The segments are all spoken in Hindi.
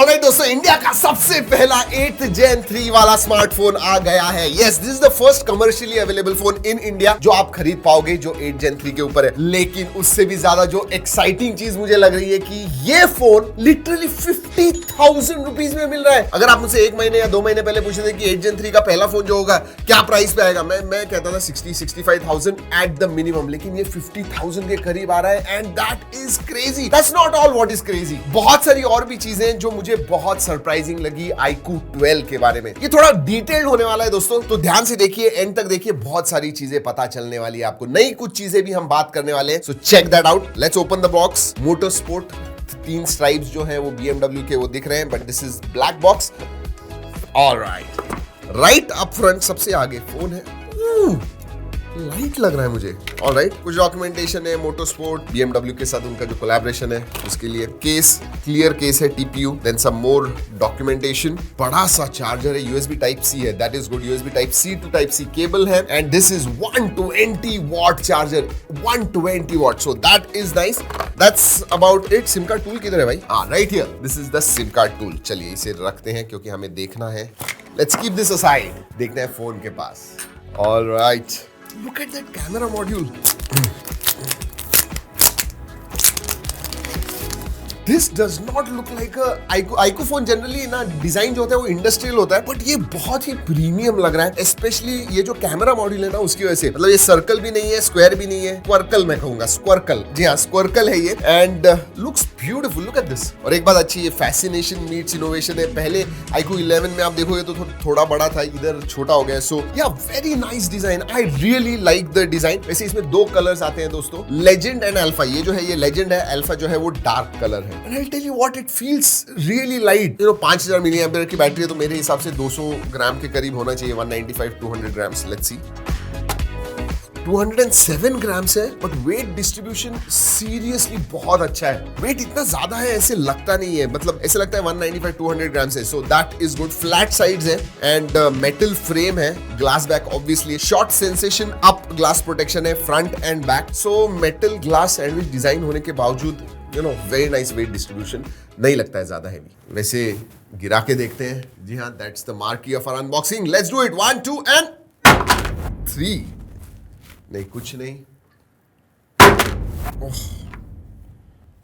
ऑलराइट दोस्तों, इंडिया का सबसे पहला 8th Gen 3 वाला स्मार्टफोन आ गया है। Yes, this is the first commercially available phone in India जो आप खरीद पाओगे जो 8th Gen 3 के ऊपर है। लेकिन उससे भी ज्यादा जो एक्साइटिंग चीज मुझे लग रही है कि ये फोन लिटरली 50,000 रुपीज में मिल रहा है। अगर आप मुझसे 1 महीने या 2 महीने पहले पूछे थे कि 8th Gen 3 का पहला फोन जो होगा क्या प्राइस पे आएगा, मैं कहता था 60-65,000 एट द मिनिमम, लेकिन ये 50,000 के करीब आ रहा है and that is crazy. That's not all what is crazy. बहुत सारी और भी चीजें जो मुझे बहुत सरप्राइजिंग लगी iQOO 12 के बारे में। ये थोड़ा डिटेल्ड होने वाला है दोस्तों, तो ध्यान से देखिए, एंड तक देखिए, बहुत सारी चीजें पता चलने वाली है आपको। नई कुछ चीजें भी हम बात करने वाले हैं, so check that out. Let's open the box. Motorsport 3 stripes जो हैं वो BMW के वो दिख रहे हैं, but this is black box. Alright, right up front सबसे आगे फोन है। लाइट लग रहा है मुझे। ऑलराइट, कुछ डॉक्यूमेंटेशन है मोटरस्पोर्ट BMW के साथ उनका जो कोलैबोरेशन है उसके लिए। केस, क्लियर केस है, TPU, then some more documentation. बड़ा सा चार्जर है, USB टाइप C है, that is good. USB type C to type C केबल है and this is 120 watt charger, 120 watt, so that is nice. That's about it. Sim card tool किधर है भाई? Right here, this is the sim card tool. चलिए इसे रखते हैं क्योंकि हमें देखना है। लेट्स कीप दिस असाइड, देखना है फोन के पास। Alright, look at that camera module. This does not look like a iQOO phone। Generally ना डिजाइन जो होता है वो इंडस्ट्रियल होता है, बट ये बहुत ही प्रीमियम लग रहा है, स्पेशली ये जो कैमरा मॉड्यूल है ना उसकी वजह से। मतलब ये सर्कल भी नहीं है, स्क्वायर भी नहीं है, स्क्वर्कल मैं कहूंगा, स्क्वर्कल। जी हाँ, स्क्वर्कल है ये and looks beautiful. Look at this. और एक बात अच्छी है, फैसिनेशन मीट्स इनोवेशन है। पहले iQOO 11 में आप देखोगे तो थोड़ा बड़ा था, इधर छोटा हो गया। सो या very nice design, I really like the design. वैसे इसमें 2 कलर्स आते हैं दोस्तों, लेजेंड एंड अल्फा। ये जो है ये लेजेंड है, अल्फा जो है वो डार्क कलर है। And I'll tell you what, it feels really light. 5000 milli ampere की बैटरी है, तो मेरे हिसाब से 200 ग्राम के करीब होना चाहिए। 195-200 ग्राम्स। लेट्स सी, 207 ग्राम्स है, बट वेट डिस्ट्रीब्यूशन सीरियसली बहुत अच्छा है। वेट इतना ज्यादा है ऐसे लगता नहीं है, मतलब ऐसे लगता है 195-200 ग्राम्स है, so that is good. Flat sides है एंड मेटल फ्रेम है, glass back obviously, Schott Xensation Up glass protection है front and back. So metal glass sandwich design होने के बावजूद वेरी नाइस वेट डिस्ट्रीब्यूशन, नहीं लगता है ज्यादा हैवी। वैसे गिरा के देखते हैं। जी हाँ, that's the marquee of our unboxing. Let's do it. 1 2 and 3। नहीं, कुछ नहीं,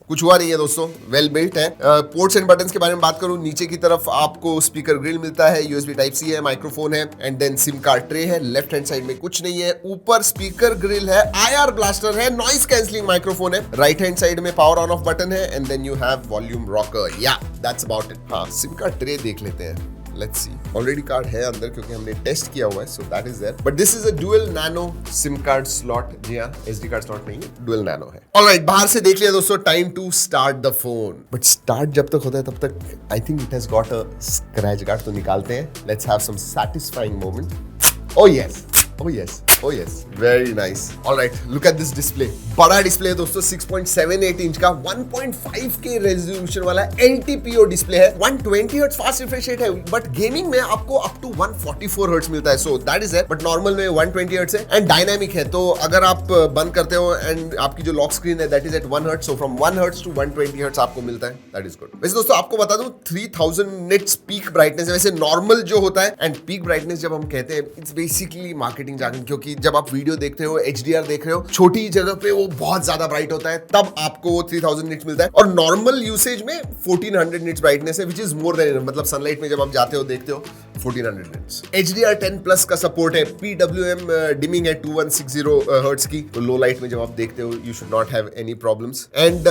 कुछ हुआ नहीं है दोस्तों, वेल बिल्ट है। पोर्ट्स एंड बटन्स के बारे में बात करूं, नीचे की तरफ आपको स्पीकर ग्रिल मिलता है, USB टाइप C है, माइक्रोफोन है and then SIM card tray है। लेफ्ट हैंड साइड में कुछ नहीं है, ऊपर स्पीकर ग्रिल है, IR ब्लास्टर है, नॉइस कैंसलिंग माइक्रोफोन है। राइट हैंड साइड में पावर ऑन ऑफ बटन है and then you have volume rocker. Yeah that's about it. हाँ, सिम कार्ड ट्रे देख लेते हैं। Let's see. ऑलरेडी कार्ड है अंदर क्योंकि हमने टेस्ट किया हुआ है, so that is there. But this is a dual nano SIM card slot. जी हाँ, SD कार्ड स्लॉट नहीं है, dual nano है। Alright, बाहर से देख लिया दोस्तों, time to start the phone. But start जब तक होता है तब तक I think it has got a scratch guard, तो निकालते हैं। Let's have some satisfying moment. Oh yes. Oh yes, oh yes, very nice. All right, look at this display. बड़ा डिस्प्ले है दोस्तों, 6.78 इंच का, 1.5K रेजोल्यूशन वाला LTPO डिस्प्ले है। 120 हर्ट्ज फास्ट रिफ्रेश रेट है, बट गेमिंग में आपको अप टू 144 हर्ट्ज मिलता है, सो दैट इज है। बट नॉर्मल में 120 हर्ट्ज है एंड डायनामिक है, तो अगर आप बंद करते हो एंड आपकी जो लॉक स्क्रीन है that is at 1 hertz, so from 1 hertz to 120 hertz आपको मिलता है, दैट इज गुड। वैसे दोस्तों आपको बता दूं, 3000 निट्स पीक ब्राइटनेस है। वैसे नॉर्मल जो होता है एंड पीक ब्राइटनेस जब हम कहते हैं, इट्स बेसिकली मार्केटिंग जार्गन, क्योंकि जब आप वीडियो देख रहे हो, HDR देख रहे हो, छोटी जगह पे वो बहुत ज्यादा ब्राइट होता है, तब आपको वो 3000 निट्स मिलता है। और नॉर्मल यूसेज में 1400 निट्स ब्राइटनेस है, विच इज मोर देन, मतलब सनलाइट में जब आप जाते हो देखते हो 1400 निट्स। HDR10+ का सपोर्ट है, PWM डिमिंग है 2160 हर्ट्ज की, तो लो लाइट में जब आप देखते हो you should not have any problems. And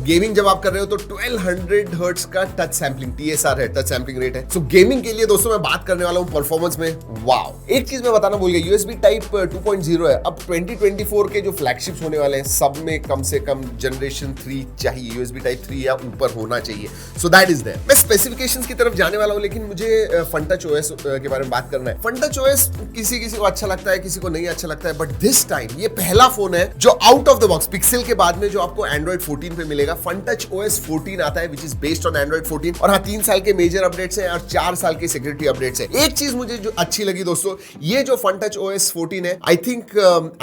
gaming जब आप कर रहे हो तो 1200 हर्ट्ज का टच सैम्पलिंग, TSR है, टच सैम्पलिंग रेट है। सो गेमिंग के लिए दोस्तों मैं बात करने वाला हूँ परफॉर्मेंस में। वाओ, एक चीज मैं बताना भूल गया, USB टाइप 2.0 है। अब 2024 के जो फ्लैगशिप्स होने वाले हैं सब में कम से कम जनरेशन 3 चाहिए, USB टाइप 3 या ऊपर होना चाहिए, सो दैट इज देयर। मैं स्पेसिफिकेशंस की तरफ जाने वाला हूं, लेकिन मुझे FunTouch OS के बारे में बात करना है। FunTouch OS किसी को अच्छा लगता है, किसी को नहीं अच्छा लगता है, बट दिस टाइम ये पहला फोन है जो out of the box, pixel के बाद में जो आपको Android 14 पे मिलेगा। FunTouch OS 14 आता है which is based on Android 14, और हाँ 3 साल के मेजर अपडेट्स हैं और 4 साल के सिक्योरिटी अपडेट्स हैं। एक चीज मुझे जो अच्छी लगी दोस्तों, ये जो FunTouch OS 14 है, I think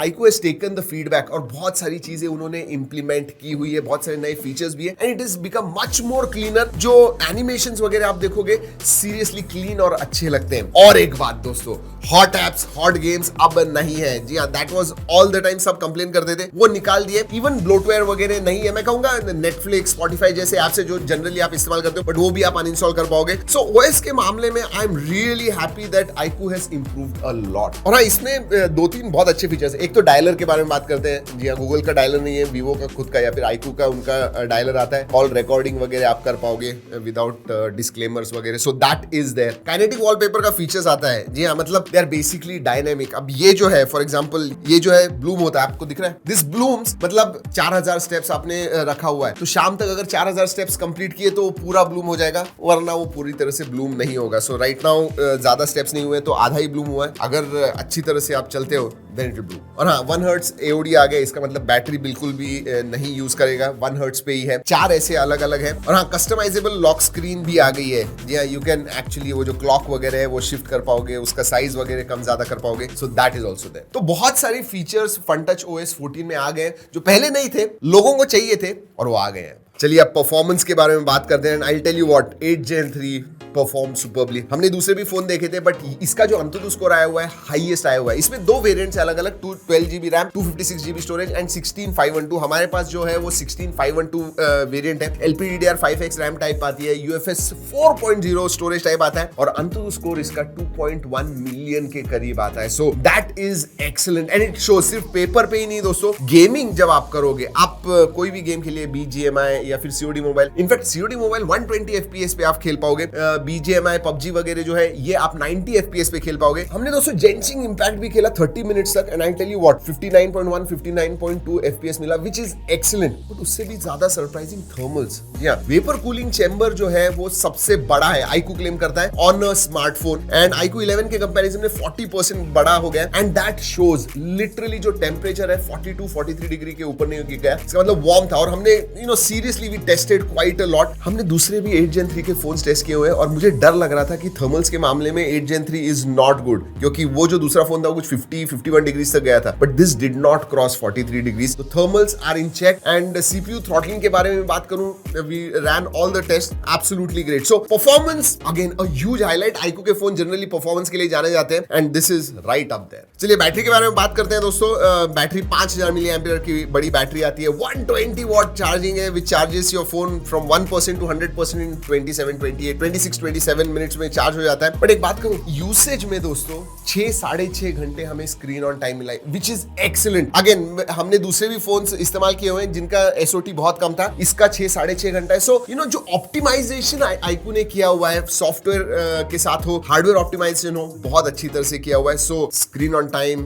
iQOO has taken the feedback और बहुत सारी चीजें उन्होंने इंप्लीमेंट की हुई है, बहुत सारे नए फीचर्स भी है and it is become much more cleaner. जो एनिमेशंस वगैरह आप देखोगे सीरियसली क्लीन और अच्छे लगते हैं। और एक बात दोस्तों, हॉट एप्स, हॉट गेम्स अब नहीं है। जी हाँ, that was all the time सब कंप्लेन करते थे, वो निकाल दिए। इवन ब्लोटवेयर वगैरह नहीं है। मैं कहूंगा नेटफ्लिक्स, स्पॉटिफाई जैसे ऐप्स है जो जनरली आप इस्तेमाल करते हो, बट वो भी आप अनइंस्टॉल कर पाओगे। सो ओएस के मामले में I am really happy that iQOO has improved a lot. और हाँ, इसमें दो तीन बहुत अच्छे फीचर्स है। एक तो डायलर के बारे में बात करते हैं। जी हाँ, गूगल का डायलर नहीं है, वीवो का खुद का या फिर iQOO का उनका डायलर आता है। कॉल रिकॉर्डिंग वगैरह आप कर पाओगे विदाउट डिस्क्लेमर्स वगैरह, so that is there. Kinetic wallpaper का फीचर्स आता है। जी हाँ, मतलब दे आर बेसिकली डायनामिक। अब ये जो है, फॉर एग्जांपल ये जो है ब्लूम होता है, आपको दिख रहा है दिस ब्लूम्स, मतलब 4000 स्टेप्स आपने रखा हुआ है, तो शाम तक अगर 4000 स्टेप्स कंप्लीट किए तो पूरा ब्लूम हो जाएगा, वरना वो पूरी तरह से ब्लूम नहीं होगा। सो राइट नाउ ज्यादा स्टेप्स नहीं हुए तो आधा ही ब्लूम हुआ है। अगर अच्छी तरह से आप चलते हो देन इट विल ब्लूम। और हाँ, 1 हर्ट्ज AOD आ गया, इसका मतलब बैटरी बिल्कुल भी नहीं यूज करेगा, 1 हर्ट्ज पे ही है। 4 ऐसे अलग अलग है। और हाँ, कस्टमाइजेबल लॉक स्क्रीन भी आ गई है। जी हाँ, यू कैन एक्चुअली वो जो क्लॉक वगैरह है वो शिफ्ट कर पाओगे, उसका साइज वगैरह कम ज्यादा कर पाओगे। So that is also there. तो बहुत सारे फीचर्स FunTouch OS 14 में आ गए जो पहले नहीं थे, लोगों को चाहिए थे और वो आ गए हैं। चलिए अब परफॉर्मेंस के बारे में बात करते हैं। I tell you what, 8 Gen 3 perform superbly. हमने दूसरे भी फोन देखे थे, बट इसका जो अंतुतु स्कोर आया हुआ है हाईएस्ट आया हुआ है। इसमें 2 वेरिएंट्स अलग अलग, 12GB RAM, 256GB storage and 16512। हमारे पास जो है वो 16512 वेरिएंट है। LPDDR5X रैम टाइप आती है, UFS 4.0 स्टोरेज टाइप आता है और अंतुतु स्कोर इसका 2.1 मिलियन के करीब आता है। So that is excellent and it show सिर्फ पेपर पे ही नहीं दोस्तों, गेमिंग जब आप करोगे, आप कोई भी गेम खेलिए, BGMI या फिर COD mobile, in fact COD mobile 120 FPS पे आप खेल पाओगे। BGMI, PUBG वगैरह जो है ये आप 90 FPS पे खेल पाओगे। हमने दोस्तों जेंशिंग इंपैक्ट भी खेला 30 मिनट्स तक and I tell you what, 59.1 59.2 FPS मिला, व्हिच इज एक्सीलेंट। बट उससे भी ज्यादा सरप्राइजिंग थर्मल्स। जी हां, वेपर कूलिंग चैम्बर जो है वो सबसे बड़ा है, iQOO क्लेम करता है on a smartphone and iQOO 11 के कंपैरिजन में 40% बड़ा हो गया एंड दैट शोज लिटरली जो टेंपरेचर है 42 43 डिग्री के ऊपर नहीं गया, इसका मतलब वार्म था। और हमने seriously we tested quite a lot. हमने दूसरे भी 8 Gen 3 के फोन्स टेस्ट किए हुए हैं और मुझे डर लग रहा था कि थर्मल्स के मामले में 8 Gen 3 इज नॉट गुड, क्योंकि वो जो दूसरा फोन था वो कुछ 50-51 डिग्रीज तक गया था, but this did not cross 43 degrees. तो thermals are in check and CPU throttling के बारे में बात करूं, we ran all the test, absolutely great. So performance again a huge highlight. iQOO के फोन जनरली परफॉर्मेंस के लिए जाने जाते हैं and this is right up there. चलिए बैटरी के बारे में बात करते हैं दोस्तों। बैटरी 5000 mAh की बड़ी बैटरी आती है, 120 वॉट चार्जिंग है, which charges your phone from 1% to 100% in 26-27 minutes में चार्ज हो जाता है। बट एक बात कहूं, यूसेज में दोस्तों 6-6.5 घंटे हमें स्क्रीन ऑन टाइम मिला है, विच इज एक्सीलेंट। अगेन हमने दूसरे भी फोन इस्तेमाल किए हुए हैं जिनका SOT बहुत कम था, इसका 6-6.5 घंटा है। सो जो ऑप्टिमाइजेशन iQOO ने किया हुआ है, सॉफ्टवेयर के साथ हो, हार्डवेयर ऑप्टिमाइजेशन हो, बहुत अच्छी तरह से किया हुआ है। सो स्क्रीन ऑन टाइम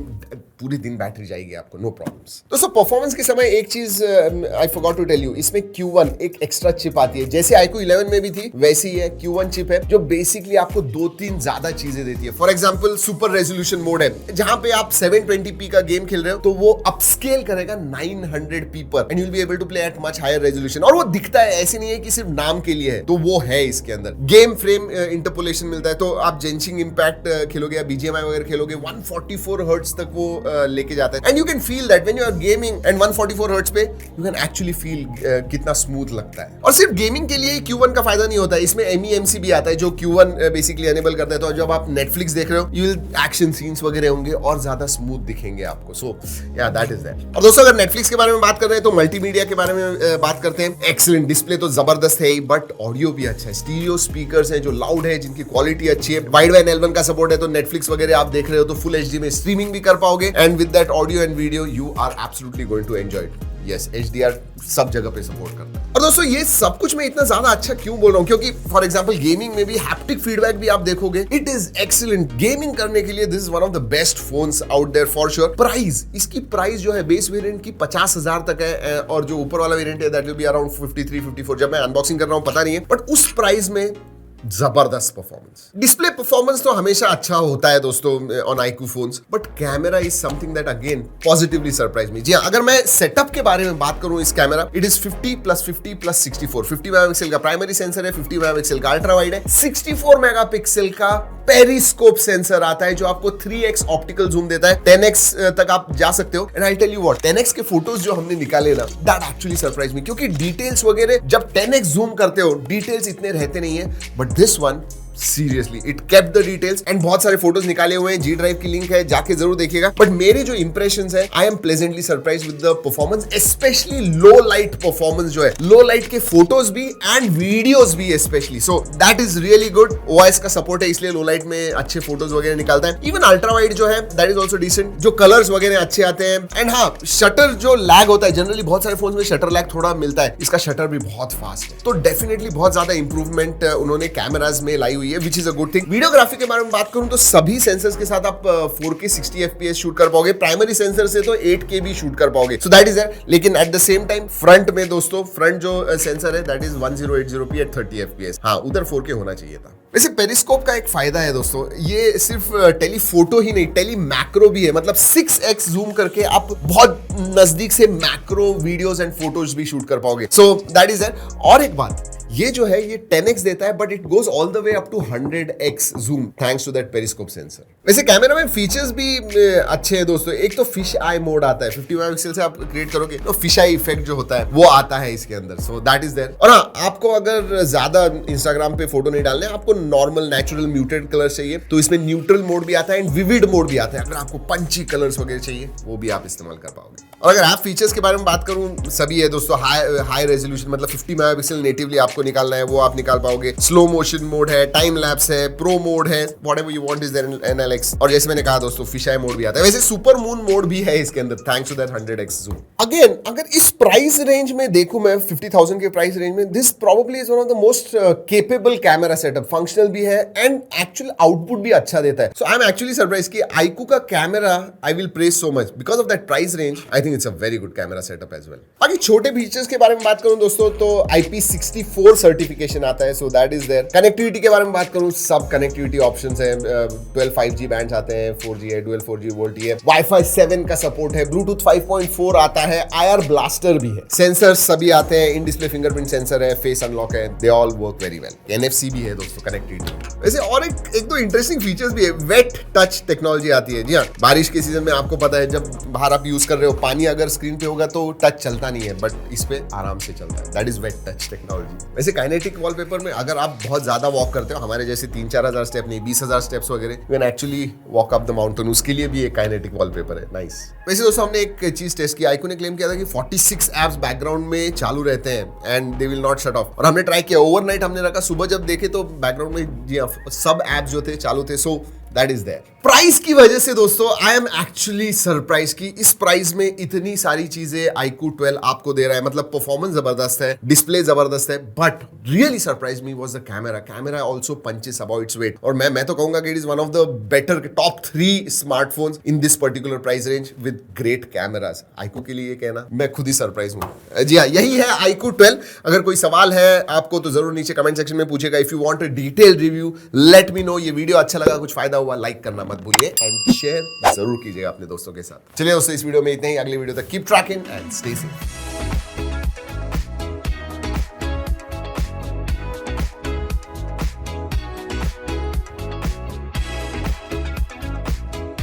पूरी दिन बैटरी जाएगी आपको, नो प्रॉब्लम्स। दोस्तों परफॉर्मेंस के समय एक चीज I forgot to tell you, इसमें Q1 एक एक्स्ट्रा चिप आती है, जैसे iQOO 11 में भी थी वैसी ही है। Q1 चिप है जो बेसिकली आपको 2-3 ज्यादा चीजें देती है। For example super resolution mode है, जहां पे आप 720p का गेम खेल रहे हो तो वो अपस्केल करेगा 900p पर and you will be able to play at much higher resolution. और वो दिखता है, ऐसे नहीं है कि सिर्फ नाम के लिए है, तो वो है इसके अंदर। गेम फ्रेम इंटरपोलेशन मिलता है, तो आप जेंशिंग इंपैक्ट खेलोगे या BGMI वगैरह खेलोगे, 144 हर्ट्ज तक वो लेके जाता है and you can feel that when you are gaming and 144 hertz पे यू कैन एक्चुअली फील कितना स्मूथ लगता है। और सिर्फ गेमिंग के लिए Q1 का फायदा नहीं होता है, इसमें MEMC भी आता है जो Q1 बेसिकली एनेबल करता है। तो जब आप नेटफ्लिक्स देख रहे हो, यू विल एक्शन सीन्स वगैरह होंगे और ज्यादा स्मूथ दिखेंगे आपको। सो या दैट इज दैट। और दोस्तों अगर नेटफ्लिक्स के बारे में बात कर रहे हैं तो मल्टीमीडिया के बारे में बात करते हैं। एक्सीलेंट डिस्प्ले तो जबरदस्त है ही, बट ऑडियो भी अच्छा है। स्टीरियो स्पीकर्स है जो लाउड है, जिनकी क्वालिटी अच्छी है। वाइड वाइन L1 का सपोर्ट है, तो नेटफ्लिक्स वगैरह आप देख रहे हो तो फुल HD में स्ट्रीमिंग भी कर पाओगे and with that audio and video you are absolutely going to enjoy it. Yes, HDR सब जगह पे सपोर्ट करता है। और दोस्तों ये सब कुछ मैं इतना ज्यादा अच्छा क्यों बोल रहा हूं, क्योंकि फॉर एग्जांपल गेमिंग में भी हैप्टिक फीडबैक भी आप देखोगे, इट इज एक्सीलेंट। गेमिंग करने के लिए this is one of the best phones out there for sure. Price, इसकी प्राइस जो है बेस वेरिएंट की 50,000 तक है और जो ऊपर वाला वेरिएंट है दैट विल बी अराउंड 53-54। जब मैं अनबॉक्सिंग कर रहा हूं पता नहीं है, बट उस प्राइस में जबरदस्त परफॉर्मेंस। डिस्प्ले परफॉर्मेंस तो हमेशा अच्छा होता है दोस्तों on iQOO phones, but camera is something that again positively surprise me. जी हाँ, अगर मैं सेटअप के बारे में बात करूं इस कैमरा, इट इज 50+50+64। 50 मेगापिक्सल का प्राइमरी सेंसर है, 50 मेगापिक्सल का अल्ट्रा वाइड है, 64 मेगापिक्सल का पेरिस्कोप सेंसर आता है जो आपको 3x ऑप्टिकल जूम देता है, 10x तक आप जा सकते हो। And I tell you what, 10x के फोटोज जो हमने निकाले ना, दैट एक्चुअली सरप्राइज मी, क्योंकि डिटेल्स वगैरह जब 10x जूम करते हो डिटेल्स इतने रहते नहीं है, but this one seriously it kept the details. And बहुत सारे फोटोज निकाले हुए हैं, जी ड्राइव की लिंक है, जाके जरूर देखिएगा। बट मेरे जो इंप्रेशंस है, I am pleasantly surprise with the performance, specially low light performance जो है, लो लाइट के फोटोज भी एंड वीडियोस भी specially, so that is really good. OIS का सपोर्ट है इसलिए लो लाइट में अच्छे फोटोज वगैरह निकालता है। इवन अल्ट्रा वाइड जो है दैट इज ऑल्सो डिसेंट, जो कलर्स वगैरह अच्छे आते हैं। एंड हाँ, शटर जो लैग होता है, जनरली बहुत सारे फोन में शटर लैग थोड़ा मिलता है, इसका शटर भी बहुत फास्ट है, तो डेफिनेटली बहुत ज्यादा इंप्रूवमेंट उन्होंने कैमराज में लाई हुई है, which is a good thing. Videography के बारे में बात करूं तो सभी सेंसर्स के साथ आप 4K 60 FPS शूट कर पाओगे, प्राइमरी सेंसर से तो 8K भी शूट कर पाओगे, सो दैट इज देयर। लेकिन at the same time front में दोस्तों, फ्रंट जो सेंसर है that is 1080p eight 30 FPS, हाँ उधर 4K होना चाहिए था। वैसे पेरिस्कोप का एक फायदा है दोस्तों, ये सिर्फ टेलीफोटो ही नहीं, टेली मैक्रो भी है, मतलब 6x जूम करके आप बहुत नजदीक से मैक्रो वीडियोस एंड फोटोज भी शूट कर पाओगे, सो दैट इज देयर। और एक बात, ये जो है ये 10x देता है, but it goes all the way up to 100x zoom thanks to that periscope sensor. वैसे कैमरा में फीचर्स भी अच्छे हैं दोस्तों। एक तो फिश आई मोड आता है, 50 मेगापिक्सल से आप क्रिएट करोगे तो फिश आई इफेक्ट जो होता है वो आता है इसके अंदर, सो दैट इज देयर। और हाँ, आपको अगर ज्यादा इंस्टाग्राम पे फोटो नहीं डालने, आपको नॉर्मल नेचुरल म्यूटेड कलर चाहिए तो इसमें न्यूट्रल मोड भी आता है एंड विविड मोड भी आता है। अगर आपको पंची कलर्स वगैरह चाहिए वो भी आप इस्तेमाल कर पाओगे। और अगर ऐप फीचर्स के बारे में बात करूं, सभी है दोस्तों। हाई रेजोल्यूशन मतलब 50 मेगापिक्सल नेटिवली आपको निकालना है वो आप निकाल पाओगे। स्लो मोशन मोड है, टाइम लैप्स है, प्रो मोड है, whatever you want is there in NLX। और जैसे मैंने कहा दोस्तों, फिश आई मोड भी आता है। वैसे सुपर मून मोड भी है इसके अंदर thanks to that 100x zoom. Again, अगर इस प्राइस रेंज में देखूं मैं, 50,000 के प्राइस रेंज में, this probably is one of the most capable camera setup. Functional भी है एंड एक्चुअल आउटपुट भी अच्छा देता है। So I am actually surprise कि iQOO का camera I will praise so much because of that price range. I think it's a very good camera setup as well. बाकी छोटे फीचर्स के बारे में बात करूं दोस्तों तो IP64 सर्टिफिकेशन आता है, so that is there. Connectivity के बारे में बात करूं, सब कनेक्टिविटी ऑप्शंस हैं, 12 5G बैंड्स आते हैं, 4G है, डुअल 4G वोल्टी है, Wi-Fi 7 का सपोर्ट है, Bluetooth 5.4 आता है, IR ब्लास्टर भी है, सेंसर्स सभी आते हैं, इन डिस्प्ले फिंगरप्रिंट सेंसर है, फेस अनलॉक है, they all work very well. NFC भी है दोस्तों कनेक्टिविटी। वैसे और एक दो इंटरेस्टिंग फीचर्स भी है, वेट टच टेक्नोलॉजी आती है। जी हाँ, बारिश के सीजन में आपको पता है जब बाहर आप यूज कर रहे हो, पानी अगर स्क्रीन पे होगा तो टच चलता नहीं है, बट इस पे आराम से चलता है, that is wet touch technology. वैसे काइनेटिक वॉलपेपर में अगर आप बहुत ज्यादा वॉक करते हो, हमारे जैसे 3-4 हजार स्टेप नहीं, 20,000 स्टेप्स वगैरह, you can actually walk up the mountain, उसके लिए भी एक काइनेटिक वॉलपेपर है, नाइस। वैसे दोस्तों हमने एक चीज टेस्ट की, iQOO ने क्लेम किया था कि 46 एप्स बैकग्राउंड में चालू रहते हैं and they will not shut off. और हमने ट्राई किया, ओवरनाइट हमने रखा, सुबह जब देखे तो बैकग्राउंड में जी सब एप्स जो थे चालू थे, so that is there. Price की वजह से दोस्तों आई एम एक्चुअली सरप्राइज कि इस प्राइस में इतनी सारी चीजें iQOO 12 आपको दे रहा है। मतलब परफॉर्मेंस जबरदस्त है, डिस्प्ले जबरदस्त है, but really surprise me was the camera. Camera also punches about its weight, और मैं तो कहूंगा कि it is one of the better top 3 smartphones in this particular price range with great cameras. iQOO के लिए ये कहना मैं खुद ही सरप्राइज हूं। जी हाँ, यही है iQOO 12। अगर कोई सवाल है आपको तो जरूर नीचे कमेंट सेक्शन में पूछेगा। If you want a detail review let me know. ये वीडियो अच्छा लगा, कुछ फायदा हुआ, लाइक करना मत भूलिए एंड शेयर जरूर कीजिएगा अपने दोस्तों के साथ। चलिए दोस्तों, इस वीडियो में इतना ही। अगली वीडियो तक keep trekking and stay safe.